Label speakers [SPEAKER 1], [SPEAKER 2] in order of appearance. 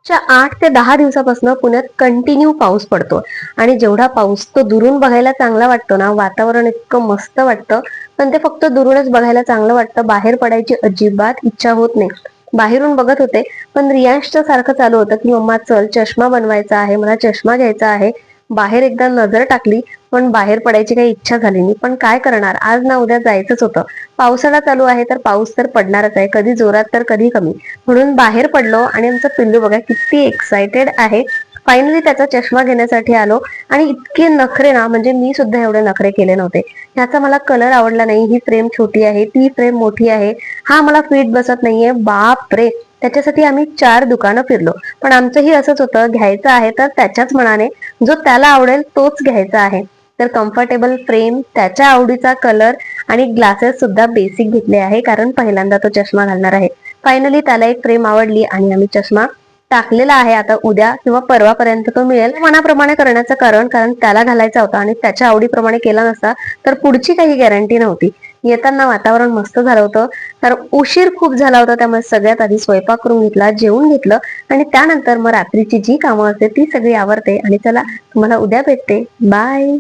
[SPEAKER 1] 8 ते 10 दिवसापासून पुण्यात कंटिन्यू पाऊस पडतो आणि जेवढा पाऊस तो दुरून बघायला चांगला वाटतो ना, वातावरण इतकं मस्त वाटतं, पण ते फक्त दुरूनच बघायला चांगलं वाटतं. बाहेर पडायची अजिबात इच्छा होत नाही. बाहेरून बघत होते, पण रियांशचं सारखं चालू होतं की मम्मा चल चष्मा बनवायचा आहे, मला चष्मा घ्यायचा आहे. बाहेर एकदा नजर टाकली, पण बाहेर पडायची काही इच्छा झाली नाही. पण काय करणार, आज ना उद्या जायचंच होतं. पावसाळा चालू आहे तर पाऊस तर पडणारच आहे, कधी जोरात तर कधी कमी. म्हणून बाहेर पडलो आणि आमचं पिल्लू बघा किती एक्साइटेड आहे. फायनली त्याचा चष्मा घेण्यासाठी आलो आणि इतके नखरे ना, म्हणजे मी सुद्धा एवढे नखरे केले नव्हते. ह्याचा मला कलर आवडला नाही, ही फ्रेम छोटी आहे, ती फ्रेम मोठी आहे, हा मला फिट बसत नाहीये. बाप रे, त्याच्यासाठी आम्ही 4 दुकानं फिरलो. पण आमचंही असंच होतं, घ्यायचं आहे तर त्याच्याच मनाने, जो त्याला आवडेल तोच घ्यायचा आहे. तर कम्फर्टेबल फ्रेम, त्याच्या आवडीचा कलर आणि ग्लासेस सुद्धा बेसिक घेतले आहे, कारण पहिल्यांदा तो चष्मा घालणार आहे. फायनली त्याला एक फ्रेम आवडली आणि आम्ही चष्मा टाकलेला आहे. आता उद्या किंवा परवापर्यंत तो मिळेल. मनाप्रमाणे करण्याचं कारण त्याला घालायचा होता आणि त्याच्या आवडीप्रमाणे केला नसता तर पुढची काही गॅरंटी नव्हती. येताना वातावरण मस्त झालं होतं, तर उशीर खूप झाला होता, त्यामुळे सगळ्यात आधी स्वयंपाक करून घेतला, जेवून घेतलं आणि त्यानंतर मग रात्रीची जी कामं असते ती सगळी आवरते. आणि चला, तुम्हाला उद्या भेटते. बाय.